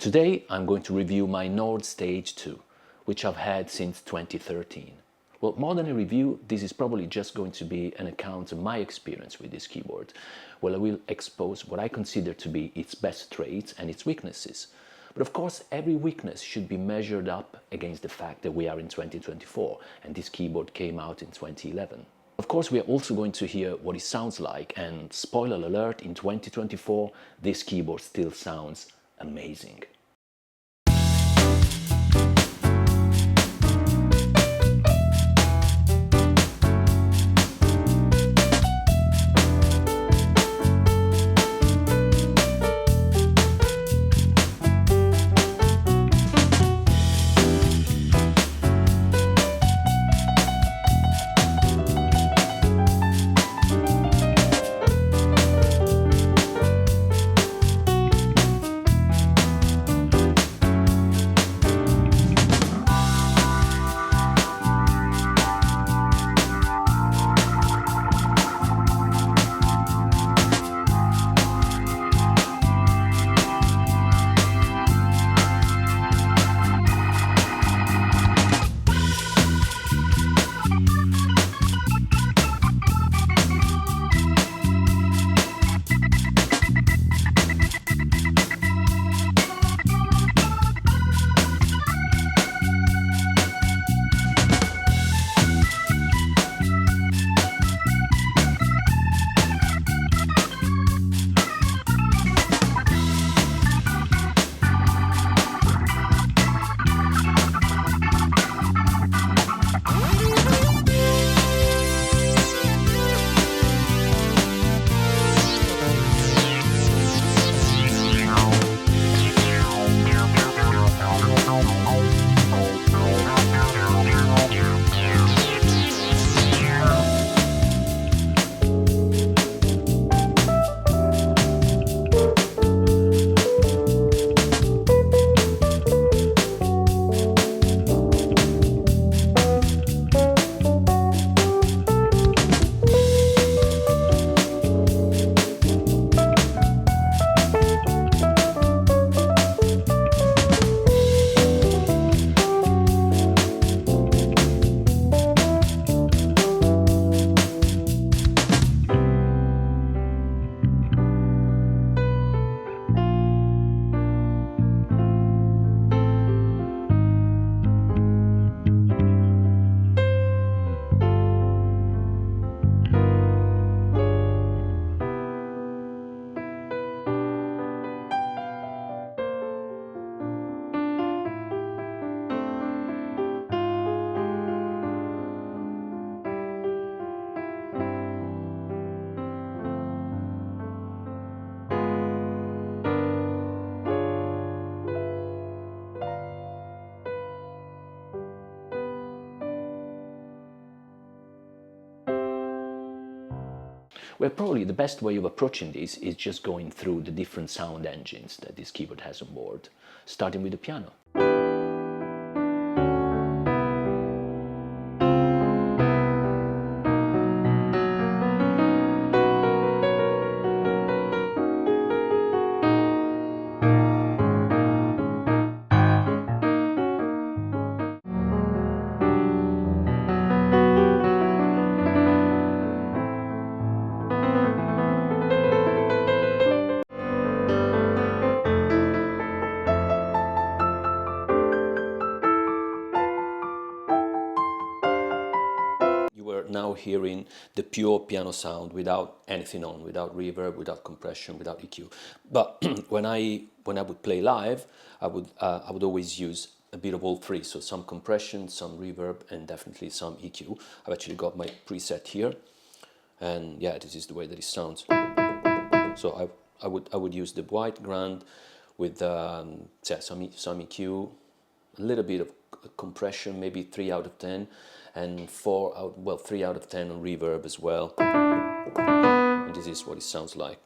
Today I'm going to review my Nord Stage 2, which I've had since 2013. Well, more than a review, this is probably just going to be an account of my experience with this keyboard. Well, I will expose what I consider to be its best traits and its weaknesses. But of course, every weakness should be measured up against the fact that we are in 2024 and this keyboard came out in 2011. Of course, we are also going to hear what it sounds like, and spoiler alert, in 2024 this keyboard still sounds amazing. Well, probably the best way of approaching this is just going through the different sound engines that this keyboard has on board, starting with the piano. Now hearing the pure piano sound without anything on, without reverb, without compression, without EQ. But when I would play live, I would always use a bit of all three. So some compression, some reverb, and definitely some EQ. I've actually got my preset here, and yeah, this is the way that it sounds. So I would use the white grand with some EQ, a little bit of compression, maybe 3 out of 10, and 3 out of 10 on reverb as well. And this is what it sounds like.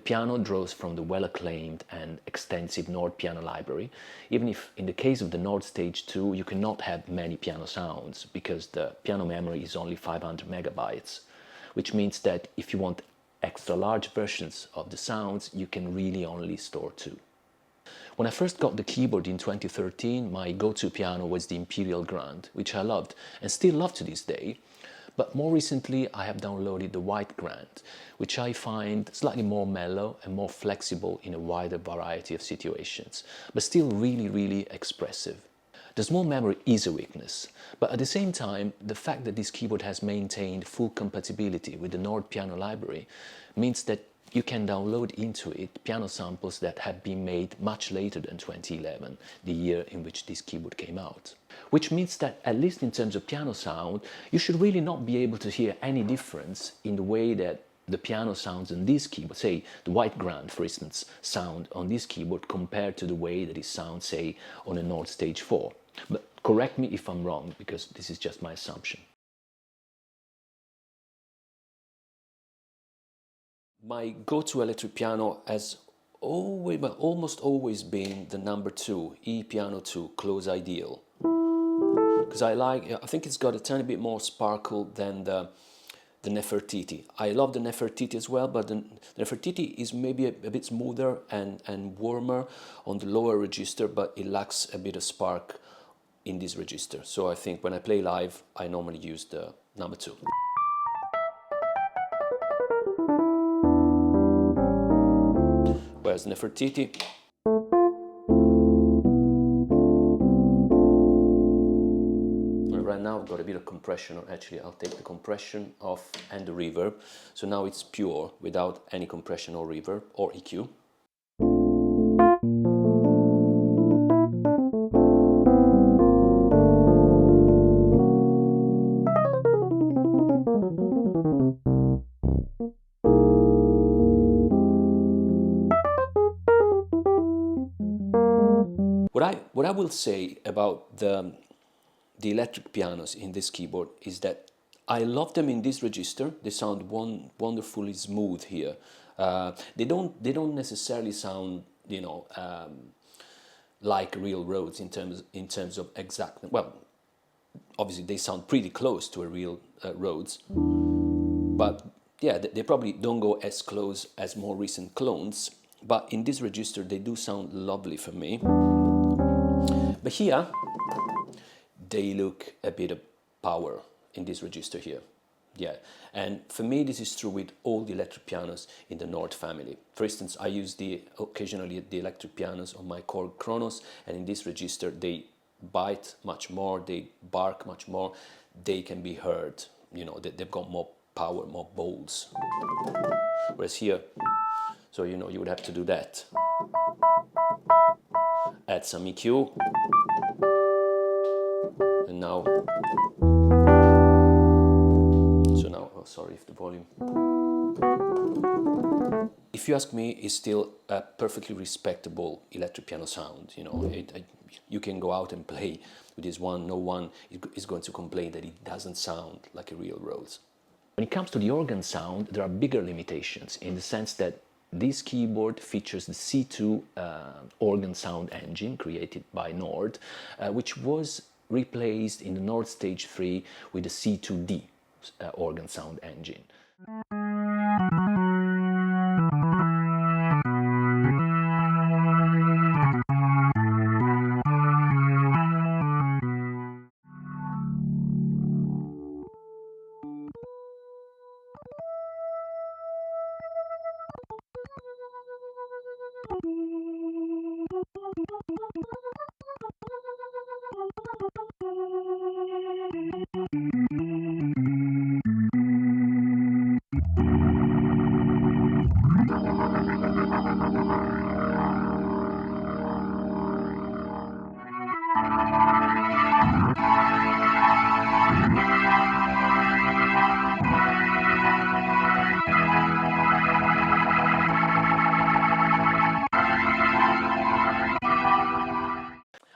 piano draws from the well-acclaimed and extensive Nord piano library, even if in the case of the Nord Stage 2 you cannot have many piano sounds because the piano memory is only 500 megabytes, which means that if you want extra large versions of the sounds, you can really only store two. When I first got the keyboard in 2013, my go-to piano was the Imperial Grand, which I loved and still love to this day. But more recently, I have downloaded the White Grand, which I find slightly more mellow and more flexible in a wider variety of situations, but still really, really expressive. The small memory is a weakness, but at the same time, the fact that this keyboard has maintained full compatibility with the Nord piano library means that you can download into it piano samples that have been made much later than 2011, the year in which this keyboard came out. Which means that, at least in terms of piano sound, you should really not be able to hear any difference in the way that the piano sounds on this keyboard, say the White Grand for instance, sound on this keyboard compared to the way that it sounds, say, on a Nord Stage 4. But correct me if I'm wrong, because this is just my assumption. My go-to electric piano has always, but almost always been the number 2, E Piano 2, Close Ideal. Because I think it's got a tiny bit more sparkle than the Nefertiti. I love the Nefertiti as well, but the Nefertiti is maybe a bit smoother and warmer on the lower register, but it lacks a bit of spark in this register. So I think when I play live, I normally use the number 2. Whereas Nefertiti, right now I've got a bit of compression, or actually I'll take the compression off and the reverb. So now it's pure, without any compression or reverb or EQ. What I will say about the electric pianos in this keyboard is that I love them in this register. They sound wonderfully smooth here. They don't necessarily sound, you know, like real Rhodes in terms of exact. Well, obviously they sound pretty close to a real Rhodes, but yeah, they probably don't go as close as more recent clones. But in this register, they do sound lovely for me. But here, they look a bit of power in this register here. Yeah, and for me this is true with all the electric pianos in the Nord family. For instance, I use occasionally the electric pianos on my Korg Kronos, and in this register they bite much more, they bark much more, they can be heard, you know, they've got more power, more balls. Whereas here, so you know, you would have to do that. Add some EQ. And now, so now, oh, sorry if the volume. If you ask me, it's still a perfectly respectable electric piano sound. You know, you can go out and play with this one. No one is going to complain that it doesn't sound like a real Rhodes. When it comes to the organ sound, there are bigger limitations in the sense that this keyboard features the C2 organ sound engine created by Nord, which was replaced in the Nord Stage 3 with the C2D organ sound engine.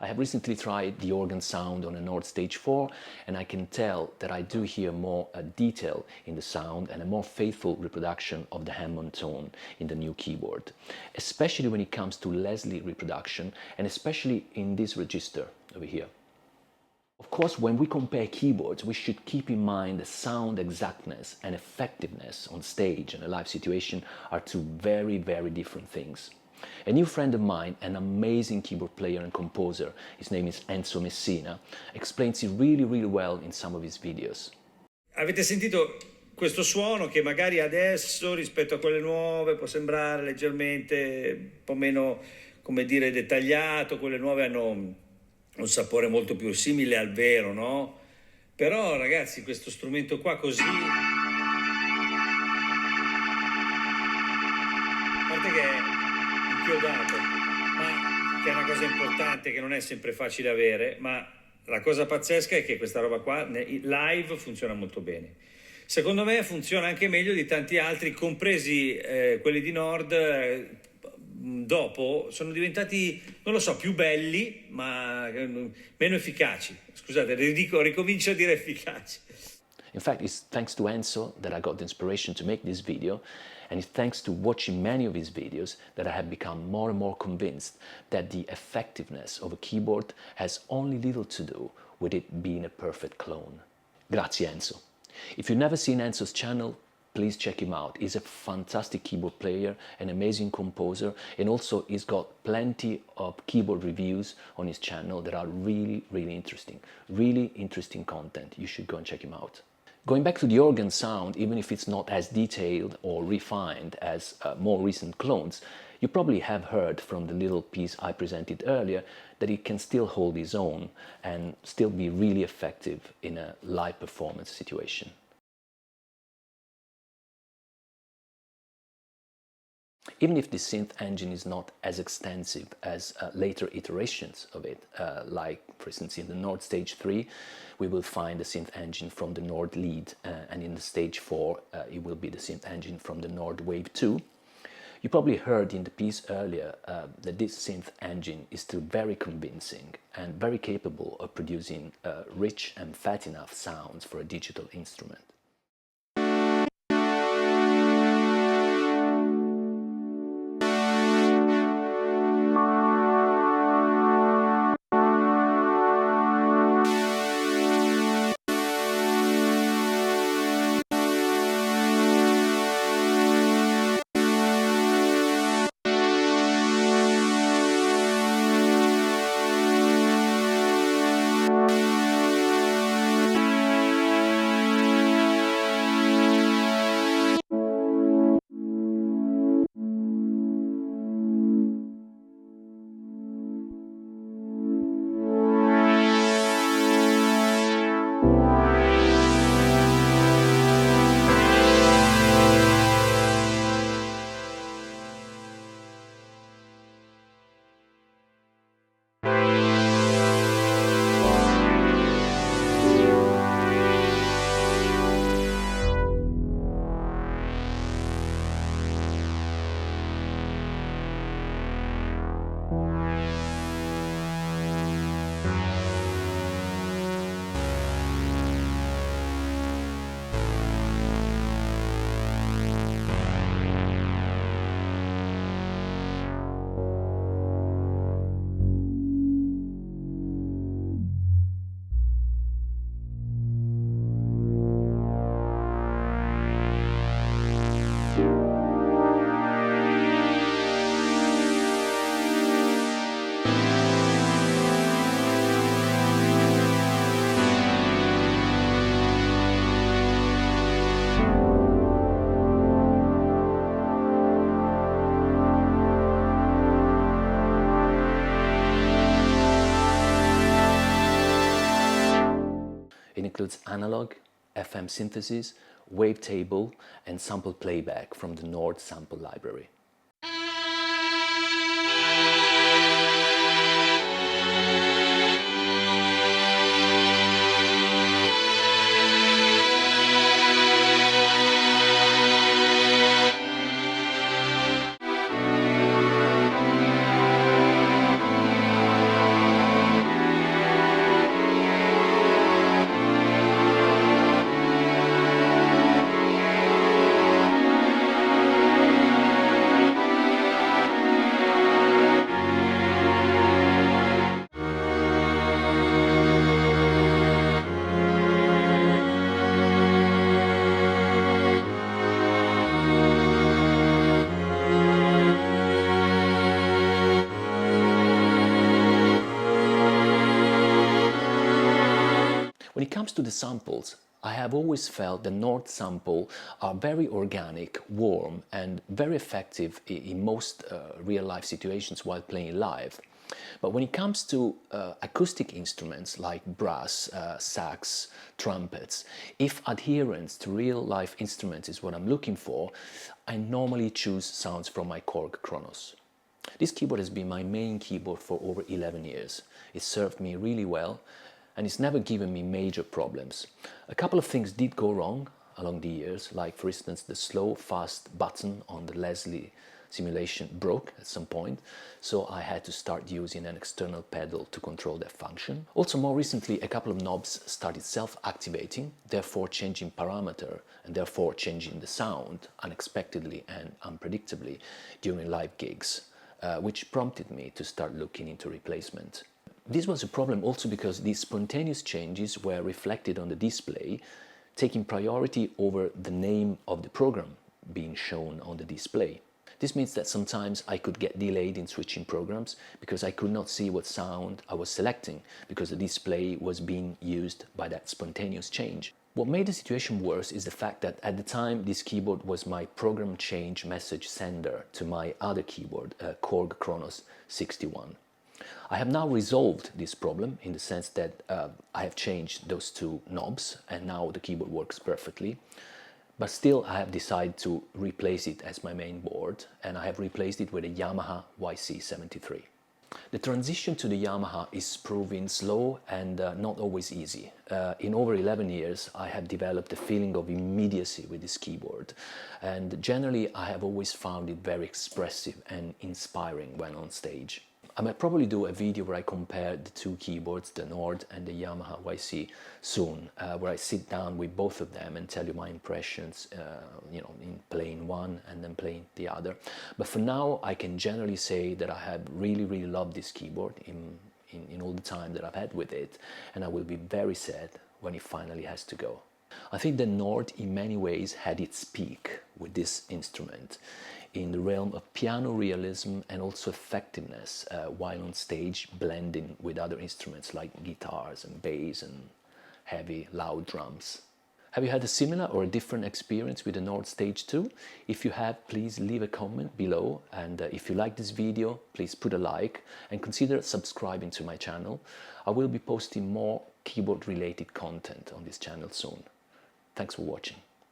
I have recently tried the organ sound on a Nord Stage 4, and I can tell that I do hear more detail in the sound and a more faithful reproduction of the Hammond tone in the new keyboard, especially when it comes to Leslie reproduction, and especially in this register over here. Of course, when we compare keyboards, we should keep in mind that sound exactness and effectiveness on stage and a live situation are two very, very different things. A new friend of mine, an amazing keyboard player and composer, his name is Enzo Messina, explains it really, really well in some of his videos. Avete sentito questo suono che magari adesso rispetto a quelle nuove può sembrare leggermente un po' meno, come dire, dettagliato, quelle nuove hanno un sapore molto più simile al vero, no? Però ragazzi, questo strumento qua così, a parte che è inchiodato, ma che è una cosa importante che non è sempre facile avere, ma la cosa pazzesca è che questa roba qua live funziona molto bene. Secondo me funziona anche meglio di tanti altri, compresi quelli di Nord. Dopo sono diventati, non lo so, più belli, ma meno efficaci. Scusate, ricomincio a dire efficaci. In fact, it's thanks to Enzo that I got the inspiration to make this video, and it's thanks to watching many of his videos that I have become more and more convinced that the effectiveness of a keyboard has only little to do with it being a perfect clone. Grazie Enzo. If you've never seen Enzo's channel, please check him out. He's a fantastic keyboard player, an amazing composer, and also he's got plenty of keyboard reviews on his channel that are really, really interesting content. You should go and check him out. Going back to the organ sound, even if it's not as detailed or refined as more recent clones, you probably have heard from the little piece I presented earlier that it can still hold its own and still be really effective in a live performance situation. Even if the synth engine is not as extensive as later iterations of it, like for instance in the Nord Stage 3 we will find the synth engine from the Nord Lead, and in the Stage 4 it will be the synth engine from the Nord Wave 2. You probably heard in the piece earlier that this synth engine is still very convincing and very capable of producing rich and fat enough sounds for a digital instrument. It includes analog, FM synthesis, wavetable, and sample playback from the Nord sample library. When it comes to the samples, I have always felt the Nord sample are very organic, warm, and very effective in most real-life situations while playing live. But when it comes to acoustic instruments like brass, sax, trumpets, if adherence to real-life instruments is what I'm looking for, I normally choose sounds from my Korg Kronos. This keyboard has been my main keyboard for over 11 years. It served me really well, and it's never given me major problems. A couple of things did go wrong along the years, like for instance the slow fast button on the Leslie simulation broke at some point, so I had to start using an external pedal to control that function. Also, more recently, a couple of knobs started self-activating, therefore changing parameter and therefore changing the sound unexpectedly and unpredictably during live gigs, which prompted me to start looking into replacement. This was a problem also because these spontaneous changes were reflected on the display, taking priority over the name of the program being shown on the display. This means that sometimes I could get delayed in switching programs because I could not see what sound I was selecting because the display was being used by that spontaneous change. What made the situation worse is the fact that at the time this keyboard was my program change message sender to my other keyboard, Korg Kronos 61. I have now resolved this problem in the sense that I have changed those two knobs and now the keyboard works perfectly. But still I have decided to replace it as my main board, and I have replaced it with a Yamaha YC73. The transition to the Yamaha is proving slow and not always easy. In over 11 years I have developed a feeling of immediacy with this keyboard, and generally I have always found it very expressive and inspiring when on stage. I might probably do a video where I compare the two keyboards, the Nord and the Yamaha YC soon, where I sit down with both of them and tell you my impressions, in playing one and then playing the other. But for now, I can generally say that I have really loved this keyboard in all the time that I've had with it, and I will be very sad when it finally has to go. I think the Nord in many ways had its peak with this instrument in the realm of piano realism and also effectiveness while on stage, blending with other instruments like guitars and bass and heavy loud drums. Have you had a similar or a different experience with the Nord Stage 2? If you have, please leave a comment below, and if you like this video, please put a like and consider subscribing to my channel. I will be posting more keyboard related content on this channel soon. Thanks for watching.